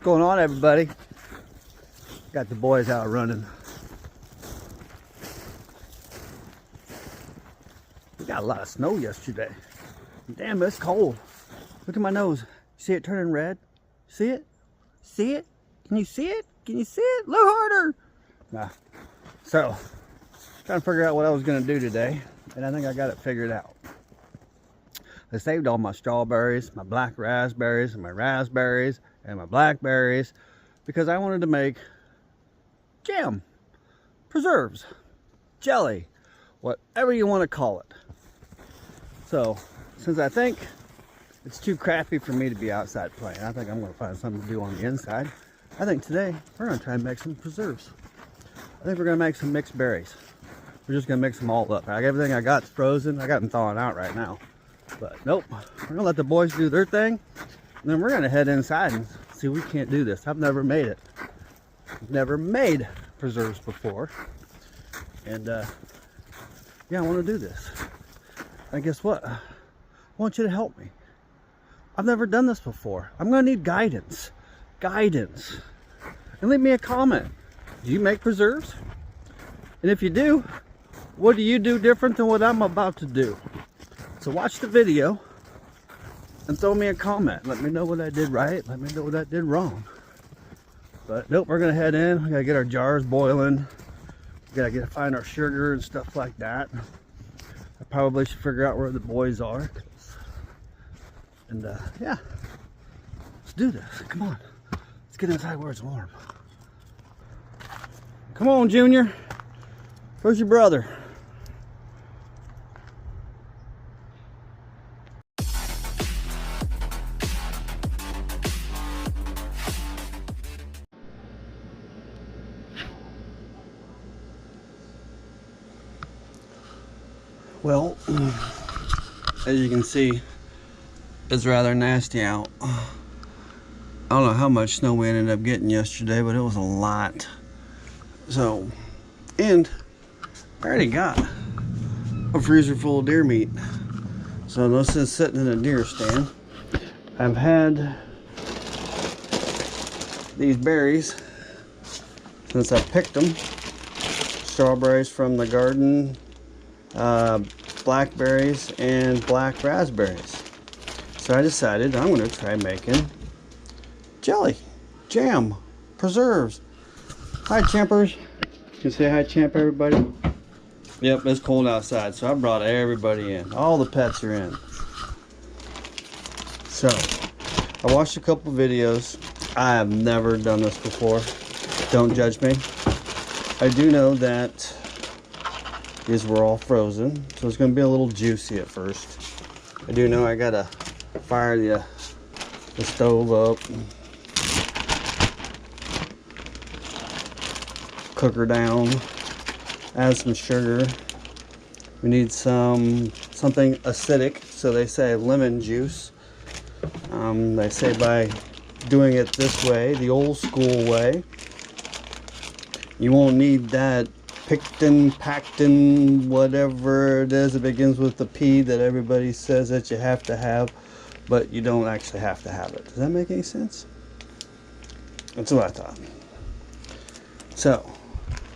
going on, everybody? Got the boys out running. We got a lot of snow yesterday. Damn, it's cold. Look at my nose. See it turning red? See it? See it? Can you see it? Can you see it? Look harder. Nah. So, trying to figure out what I was going to do today, and I think I got it figured out. I saved all my strawberries, my black raspberries, and my raspberries, and my blackberries, because I wanted to make jam, preserves, jelly, whatever you want to call it. So, since I think it's too crappy for me to be outside playing, I think I'm going to find something to do on the inside. I think today we're going to try and make some preserves. I think we're going to make some mixed berries. We're just going to mix them all up. Like everything I got's frozen. I got them thawing out right now. But nope, we're going to let the boys do their thing. And then we're going to head inside and see if we can't do this. I've never made it. I've never made preserves before. And yeah, I want to do this. And guess what? I want you to help me. I've never done this before. I'm going to need guidance. Guidance. And leave me a comment. Do you make preserves? And if you do, what do you do different than what I'm about to do? So watch the video and throw me a comment. Let me know what I did right. Let me know what I did wrong. But nope, we're gonna head in. We gotta get our jars boiling. We gotta find our sugar and stuff like that. I probably should figure out where the boys are. And yeah, let's do this. Come on, let's get inside where it's warm. Come on, Junior. Where's your brother? Well, as you can see, it's rather nasty out. I don't know how much snow we ended up getting yesterday, but it was a lot. So, and I already got a freezer full of deer meat. So this is sitting in a deer stand. I've had these berries since I picked them. Strawberries from the garden, blackberries, and black raspberries. So I decided I'm going to try making jelly, jam, preserves. Hi, Champers. You can say hi, Champ, everybody. Yep, it's cold outside, so I brought everybody in. All the pets are in. So, I watched a couple videos. I have never done this before. Don't judge me. I do know that these were all frozen, so it's going to be a little juicy at first. I do know I gotta fire the stove up, cook her down, add some sugar. We need something acidic, so they say lemon juice. They say by doing it this way, the old school way, you won't need that pectin, whatever it is. It begins with the P that everybody says that you have to have, but you don't actually have to have it. Does that make any sense? That's what I thought. So,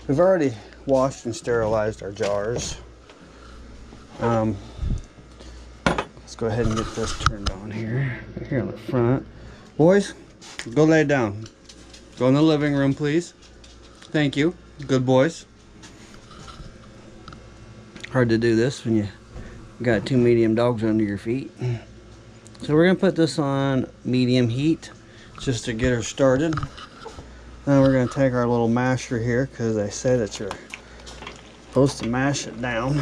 we've already washed and sterilized our jars. Let's go ahead and get this turned on here. Here on the front. Boys, go lay down. Go in the living room, please. Thank you. Good boys. Hard to do this when you got two medium dogs under your feet. So we're going to put this on medium heat just to get her started. Then we're going to take our little masher here, because they say that you're supposed to mash it down.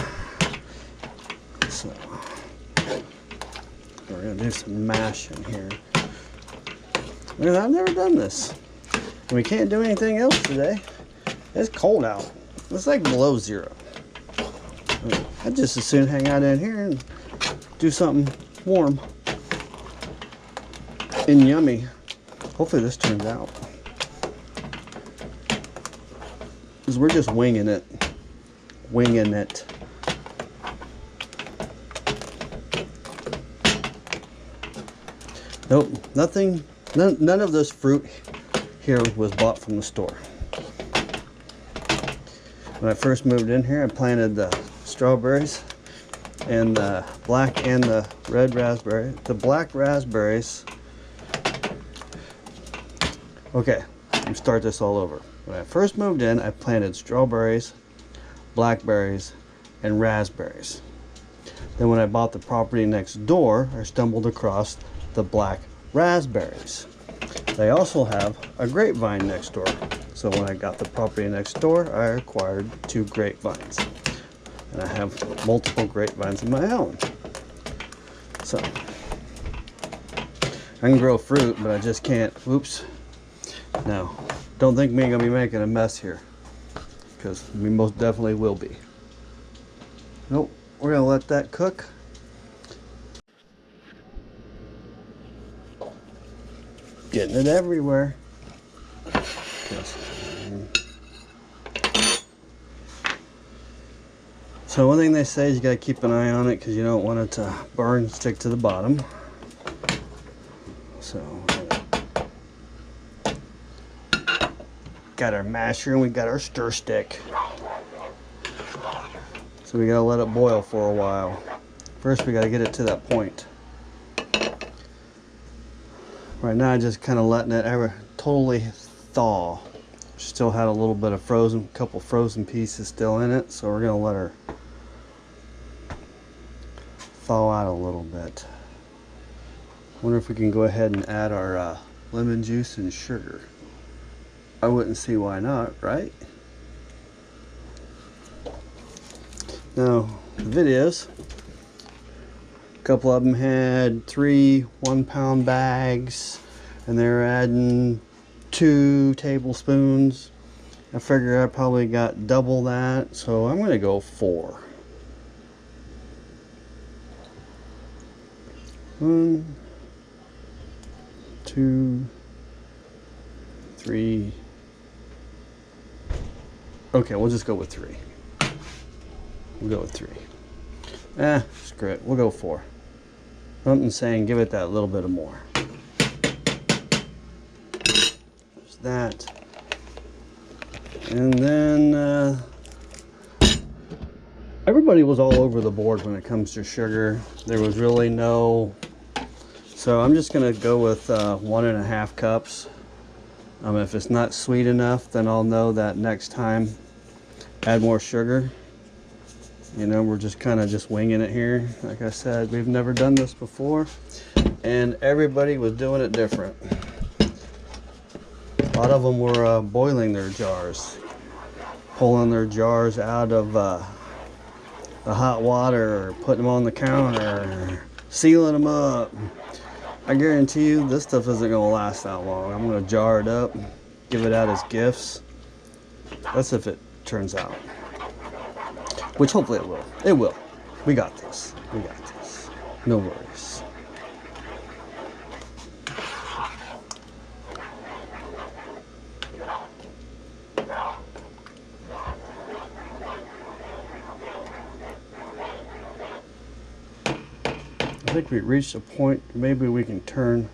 So we're going to do some mashing here. Because I've never done this. And we can't do anything else today. It's cold out. It's like below zero. I'd just as soon hang out in here and do something warm and yummy. Hopefully this turns out. Because we're just winging it. Winging it. Nope, nothing None of this fruit here was bought from the store. When I first moved in here, I planted the strawberries and the black and the red raspberry. The black raspberries. Okay, let me start this all over. When I first moved in, I planted strawberries, blackberries, and raspberries. Then when I bought the property next door, I stumbled across the black raspberries. They also have a grapevine next door. So when I got the property next door, I acquired 2 grapevines. And I have multiple grapevines of my own. So I can grow fruit, but I just can't. Oops. Now, don't think me gonna be making a mess here, because we most definitely will be. Nope, we're gonna let that cook. Getting it everywhere. So one thing they say is you gotta keep an eye on it because you don't want it to burn and stick to the bottom. So got our masher and we got our stir stick. So we gotta let it boil for a while. First we gotta get it to that point. Right now I'm just kind of letting it totally thaw. Still had a little bit of couple frozen pieces still in it, so we're gonna let her thaw out a little bit. Wonder if we can go ahead and add our lemon juice and sugar. I wouldn't see why not, right? Now, the videos, a couple of them had 3 1-pound bags, and they're adding 2 tablespoons. I figure I probably got double that, so I'm gonna go 4. 1, 2, 3. Okay, we'll just go with 3. We'll go with 3. Screw it. We'll go 4. Something saying give it that little bit of more. There's that. And then everybody was all over the board when it comes to sugar. There was really no. So I'm just gonna go with 1.5 cups. If it's not sweet enough, then I'll know that next time add more sugar. You know, we're just kind of just winging it here. Like I said, we've never done this before, and everybody was doing it different. A lot of them were boiling their jars, pulling their jars out of the hot water, or putting them on the counter, or sealing them up. I guarantee you this stuff isn't going to last that long. I'm going to jar it up, give it out as gifts. That's if it turns out. Which hopefully it will. It will. We got this. We got this. No worries. I think we reached a point, maybe we can turn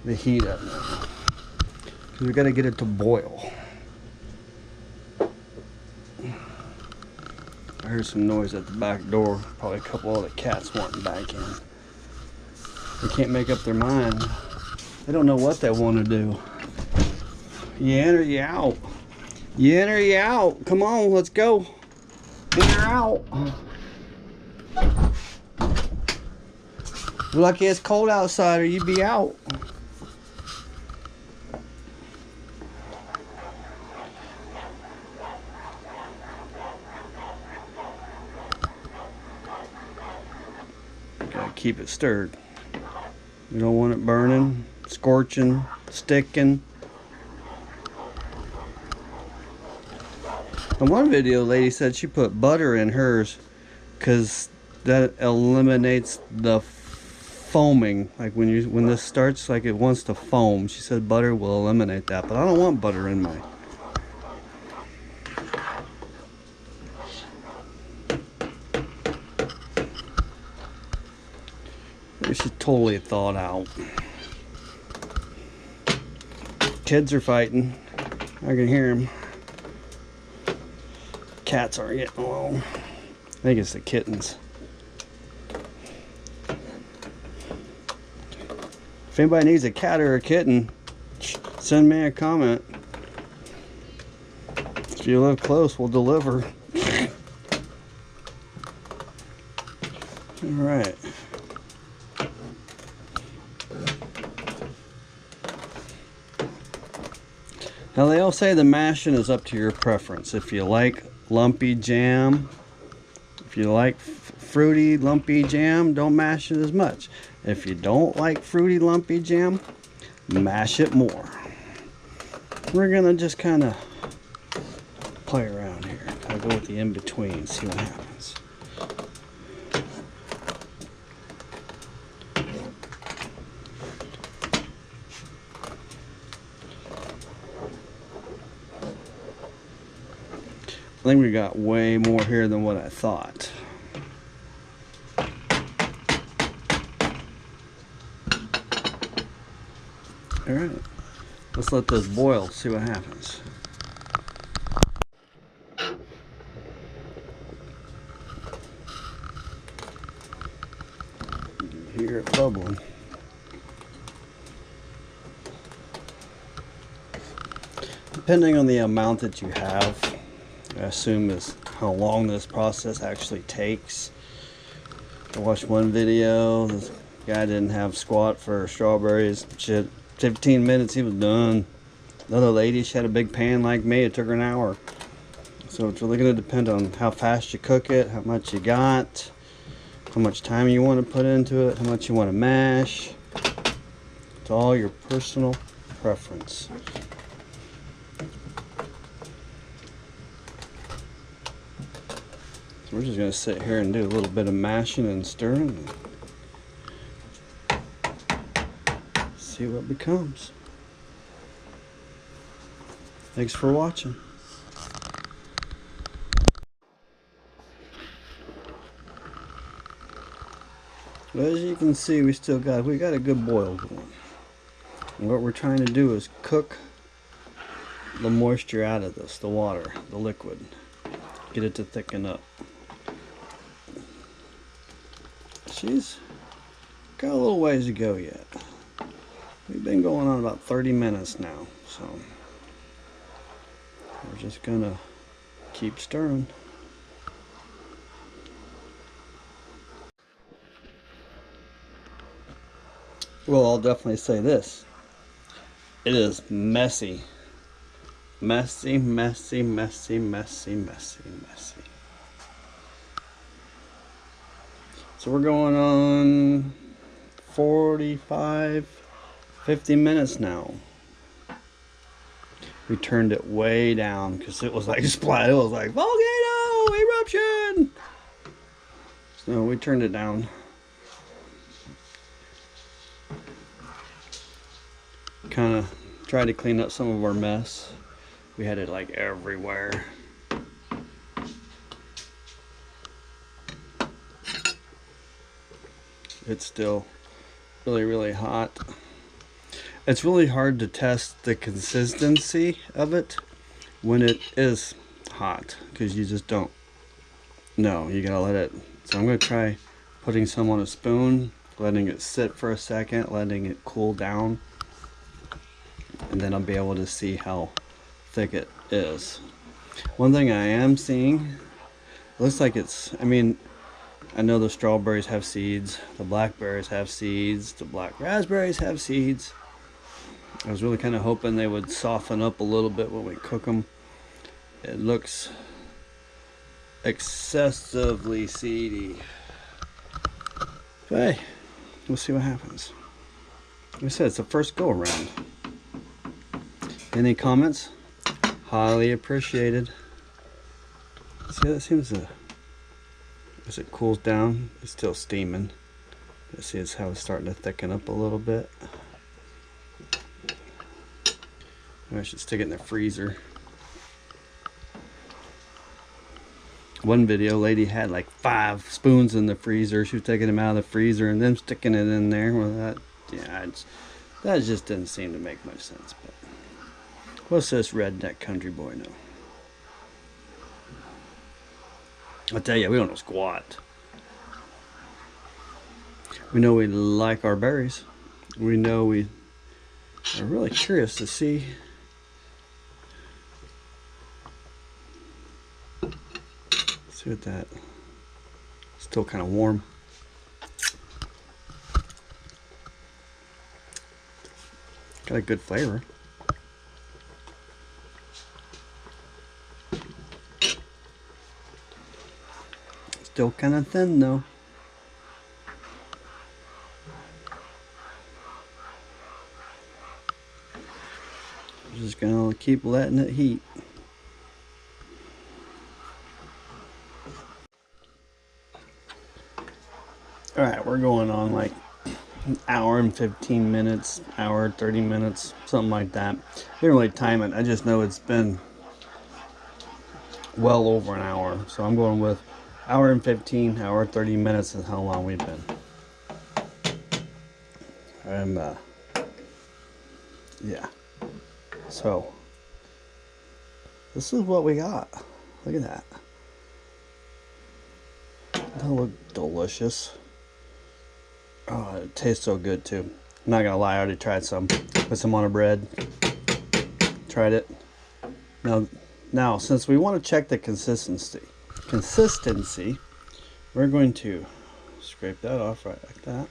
the heat up now. Because we got to get it to boil. I heard some noise at the back door. Probably a couple of the cats wanting back in. They can't make up their mind. They don't know what they want to do. You in or you out? You in or you out? Come on, let's go. In or out? You're lucky it's cold outside or you'd be out. Gotta keep it stirred. You don't want it burning, scorching, sticking. In one video, a lady said she put butter in hers because that eliminates the foaming. Like when this starts, like it wants to foam. She said butter will eliminate that, but I don't want butter in mine. She's totally thawed out. Kids are fighting. I can hear them. Cats aren't getting along. I think it's the kittens. If anybody needs a cat or a kitten, send me a comment. If you live close, we'll deliver. Alright. Now they all say the mashing is up to your preference. If you like lumpy jam, if you like fruity lumpy jam, don't mash it as much. If you don't like fruity lumpy jam, mash it more. We're gonna just kind of play around here. I'll go with the in-between, see what happens. I think we got way more here than what I thought. Alright, let's let this boil, see what happens. You hear it bubbling. Depending on the amount that you have, I assume is how long this process actually takes. I watched one video, this guy didn't have squat for strawberries. Shit, 15 minutes he was done. Another lady, she had a big pan like me, it took her an hour. So it's really going to depend on how fast you cook it, how much you got, how much time you want to put into it, how much you want to mash. It's all your personal preference. So we're just going to sit here and do a little bit of mashing and stirring and see what becomes. Thanks for watching. Well, as you can see, we got a good boil going. And what we're trying to do is cook the moisture out of this, the water, the liquid. Get it to thicken up. She's got a little ways to go yet. We've been going on about 30 minutes now, so we're just gonna keep stirring. Well, I'll definitely say this. It is messy. Messy, messy, messy, messy, messy, messy. So we're going on 45, 50 minutes now. We turned it way down because it was like splat. It was like volcano eruption. So we turned it down. Kind of tried to clean up some of our mess. We had it like everywhere. It's still really, really hot. It's really hard to test the consistency of it when it is hot because you just don't know. You gotta let it. So I'm gonna try putting some on a spoon, letting it sit for a second, letting it cool down, and then I'll be able to see how thick it is. One thing I am seeing, looks like it's, I mean, I know the strawberries have seeds, the blackberries have seeds, the black raspberries have seeds. I was really kind of hoping they would soften up a little bit when we cook them. It looks excessively seedy. But hey, we'll see what happens. Like I said, it's the first go around. Any comments? Highly appreciated. See, that seems to, as it cools down, it's still steaming. But see, it's how it's starting to thicken up a little bit. I should stick it in the freezer. One video, lady had like 5 spoons in the freezer. She was taking them out of the freezer and then sticking it in there. Well, that just didn't seem to make much sense. But What's this redneck country boy know? I tell you, we don't know squat. We know we like our berries. We know we are really curious to see what that. Still kind of warm. Got a good flavor. Still kind of thin though. Just gonna keep letting it heat. All right, we're going on like an hour and 15 minutes, hour 30 minutes, something like that. Didn't really time it. I just know it's been well over an hour, so I'm going with hour and 15, hour 30 minutes is how long we've been. And yeah, so this is what we got. Look at that. That look delicious. Oh, it tastes so good too. I'm not gonna lie, I already tried some. Put some on a bread. Tried it. Now since we want to check the consistency, we're going to scrape that off right like that.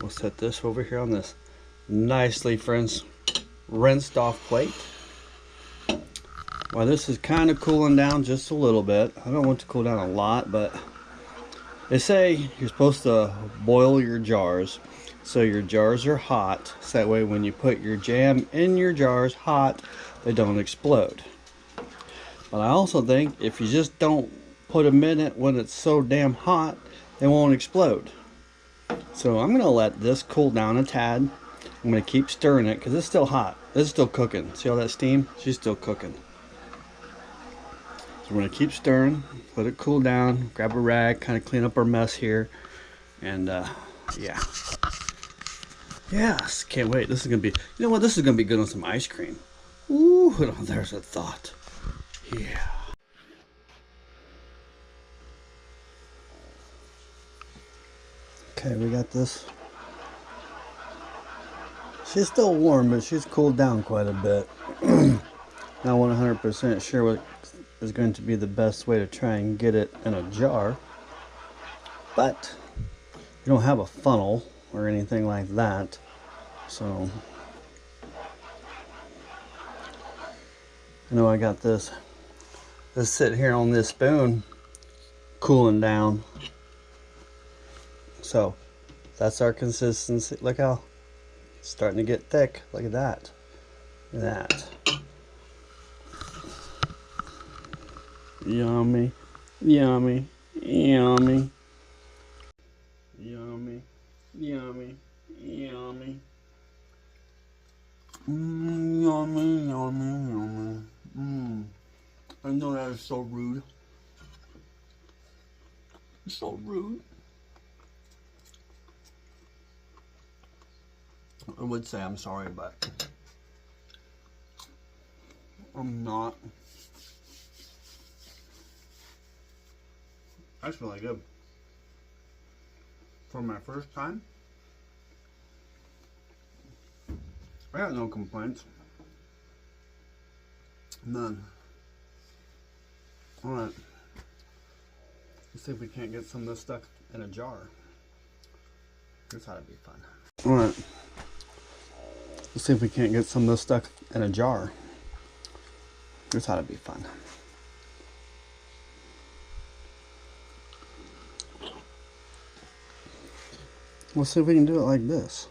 We'll set this over here on this nicely rinsed off plate. While this is kind of cooling down just a little bit. I don't want it to cool down a lot, but they say you're supposed to boil your jars so your jars are hot, so that way when you put your jam in your jars hot, they don't explode. But I also think if you just don't put them in it when it's so damn hot, they won't explode. So I'm gonna let this cool down a tad. I'm gonna keep stirring it because it's still hot. It's still cooking. See all that steam? She's still cooking. So we're gonna keep stirring, let it cool down, grab a rag, kind of clean up our mess here, and yeah. Yes, can't wait. This is gonna be, you know what? This is gonna be good on some ice cream. Ooh, there's a thought. Yeah. Okay, we got this. She's still warm, but she's cooled down quite a bit. Not 100% sure what is going to be the best way to try and get it in a jar, but you don't have a funnel or anything like that, so I know I got this sit here on this spoon cooling down, so that's our consistency. Look how it's starting to get thick. Look at that. Look at that. Yummy, yummy, yummy, yummy, yummy, yummy. Yummy, yummy, yummy. I know that is so rude. It's so rude. I would say I'm sorry, but I'm not. That's really good. For my first time, I got no complaints. None. Alright. Let's see if we can't get some of this stuff in a jar. This ought to be fun. Alright. Let's see if we can't get some of this stuff in a jar. This ought to be fun. Let's see if we can do it like this.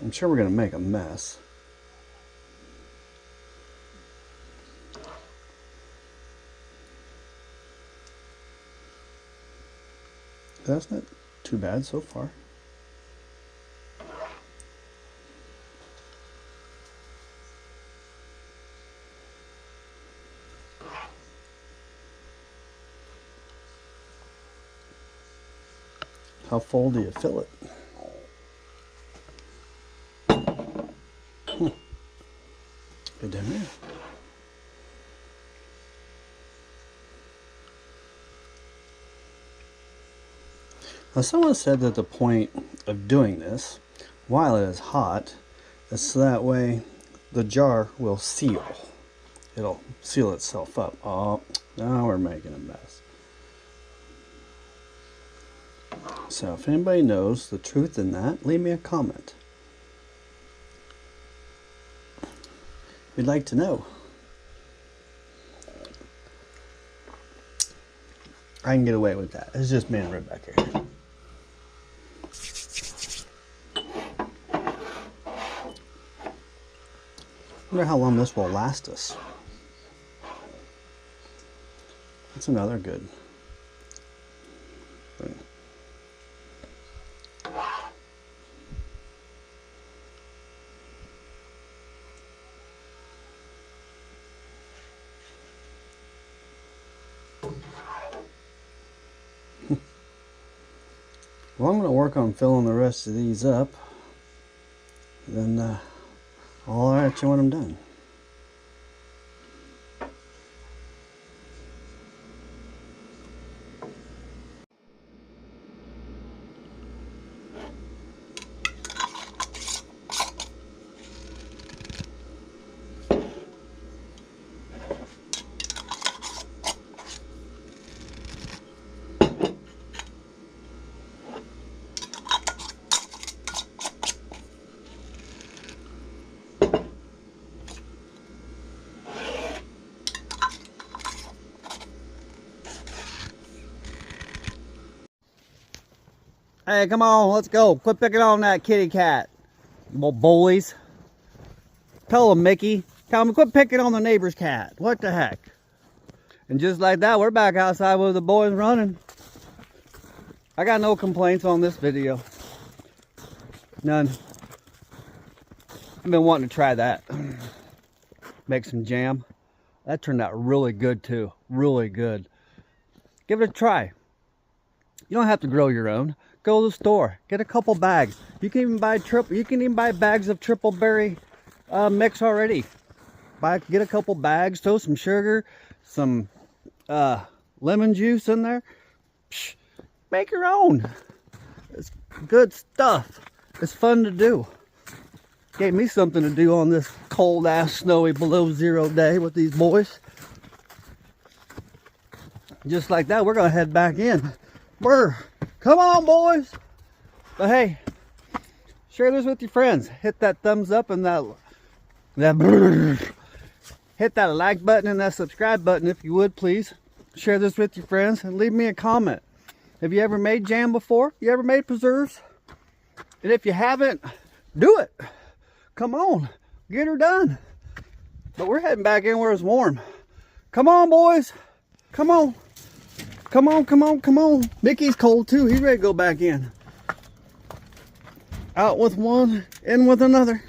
I'm sure we're going to make a mess. That's not too bad so far. How full do you fill it? Good down there. Now, someone said that the point of doing this while it is hot is so that way the jar will seal. It'll seal itself up. Oh, now we're making a mess. So if anybody knows the truth in that, leave me a comment. We'd like to know. I can get away with that. It's just me and Rebecca here. I wonder how long this will last us. That's another good thing. Well, I'm going to work on filling the rest of these up. Then I'll let you when I'm done. Hey, come on, let's go. Quit picking on that kitty cat. Little bullies. Tell them, Mickey. Tell them, quit picking on the neighbor's cat. What the heck? And just like that, we're back outside with the boys running. I got no complaints on this video. None. I've been wanting to try that. Make some jam. That turned out really good too. Really good. Give it a try. You don't have to grow your own. Go to the store, get a couple bags. You can even buy bags of triple berry mix already. Get a couple bags, throw some sugar, some lemon juice in there. Psh, make your own. It's good stuff. It's fun to do. Gave me something to do on this cold ass snowy below zero day with these boys. Just like that, we're gonna head back in. Come on, boys. But hey, share this with your friends. Hit that thumbs up and hit that like button and that subscribe button if you would, please. Share this with your friends and leave me a comment. Have you ever made jam before? You ever made preserves? And if you haven't, do it. Come on, get her done. But we're heading back in where it's warm. Come on, boys. Come on. Come on, come on, come on. Mickey's cold too. He's ready to go back in. Out with one, in with another.